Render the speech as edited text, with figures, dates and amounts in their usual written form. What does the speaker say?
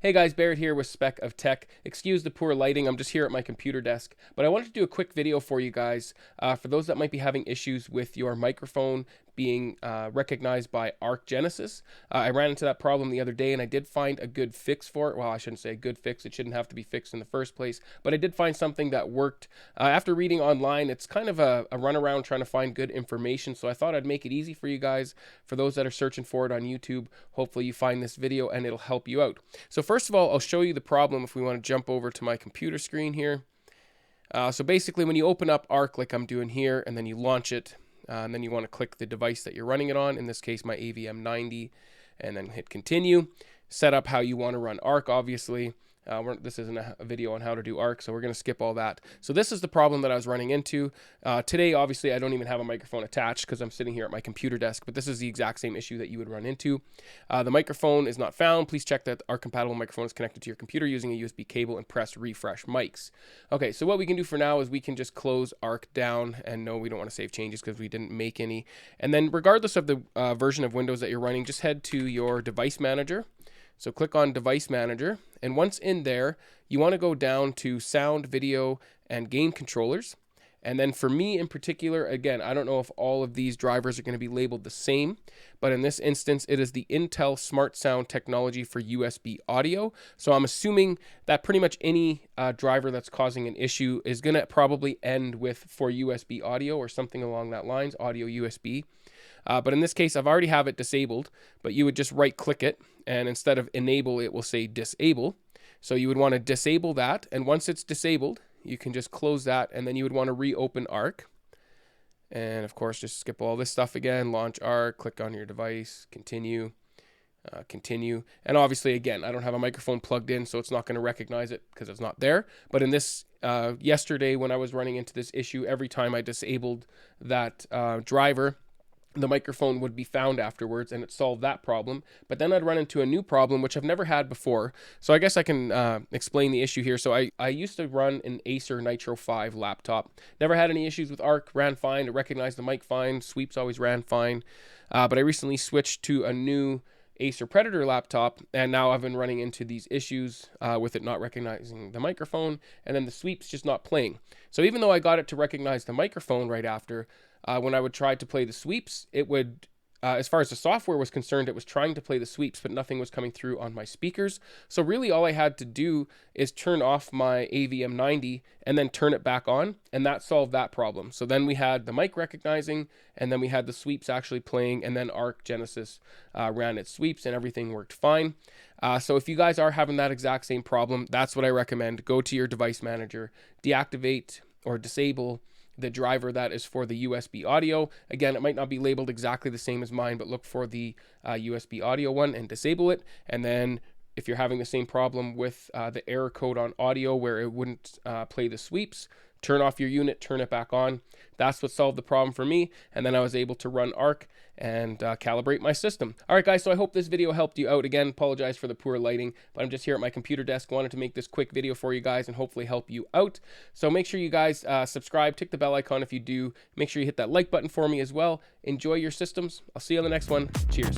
Hey guys, Barrett here with Spec of Tech. Excuse the poor lighting, I'm just here at my computer desk, but I wanted to do a quick video for you guys for those that might be having issues with your microphone being recognized by Arc Genesis. I ran into that problem the other day and I did find a good fix for it. Well, I shouldn't say a good fix, it shouldn't have to be fixed in the first place, but I did find something that worked. After reading online, it's kind of a runaround trying to find good information, so I thought I'd make it easy for you guys. For those that are searching for it on YouTube, hopefully you find this video and it'll help you out. So first of all, I'll show you the problem if we want to jump over to my computer screen here. So basically when you open up Arc like I'm doing here and then you launch it, and then you want to click the device that you're running it on, in this case my AVM90, and then hit continue. Set up how you want to run Arc, obviously. This isn't a video on how to do Arc, so we're going to skip all that. So this is the problem that I was running into. Today, obviously, I don't even have a microphone attached because I'm sitting here at my computer desk, but this is the exact same issue that you would run into. The microphone is not found. Please check that the Arc-compatible microphone is connected to your computer using a USB cable and press refresh mics. Okay, so what we can do for now is we can just close Arc down, and no, we don't want to save changes because we didn't make any. And then regardless of the version of Windows that you're running, just head to your device manager. So click on Device Manager, and once in there, you want to go down to Sound, Video, and Game Controllers. And then for me in particular, again, I don't know if all of these drivers are going to be labeled the same, but in this instance, it is the Intel Smart Sound technology for USB audio. So I'm assuming that pretty much any driver that's causing an issue is going to probably end with for USB audio or something along that lines, audio USB. But in this case, I've already have it disabled, but you would just right click it, and instead of enable, it will say disable. So you would want to disable that, and once it's disabled, you can just close that, and then you would want to reopen Arc. And of course, just skip all this stuff again, launch Arc, click on your device, continue, continue. And obviously, again, I don't have a microphone plugged in, so it's not going to recognize it because it's not there. But in this, yesterday when I was running into this issue, every time I disabled that driver, the microphone would be found afterwards, and it solved that problem. But then I'd run into a new problem, which I've never had before. So I guess I can explain the issue here. So I used to run an Acer Nitro 5 laptop. Never had any issues with Arc, ran fine, it recognized the mic fine, sweeps always ran fine. But I recently switched to a new Acer Predator laptop, and now I've been running into these issues with it not recognizing the microphone, and then the sweeps just not playing. So even though I got it to recognize the microphone right after, when I would try to play the sweeps, it would, as far as the software was concerned, it was trying to play the sweeps, but nothing was coming through on my speakers. So really all I had to do is turn off my AVM90 and then turn it back on, and that solved that problem. So then we had the mic recognizing, and then we had the sweeps actually playing, and then Arc Genesis ran its sweeps, and everything worked fine. So if you guys are having that exact same problem, that's what I recommend. Go to your device manager, deactivate or disable the driver that is for the USB audio. Again, it might not be labeled exactly the same as mine, but look for the USB audio one and disable it. And then if you're having the same problem with the error code on audio where it wouldn't play the sweeps, turn off your unit, turn it back on. That's what solved the problem for me. And then I was able to run Arc and calibrate my system. All right, guys, so I hope this video helped you out. Again, apologize for the poor lighting, but I'm just here at my computer desk. Wanted to make this quick video for you guys and hopefully help you out. So make sure you guys subscribe, tick the bell icon if you do. Make sure you hit that like button for me as well. Enjoy your systems. I'll see you on the next one. Cheers.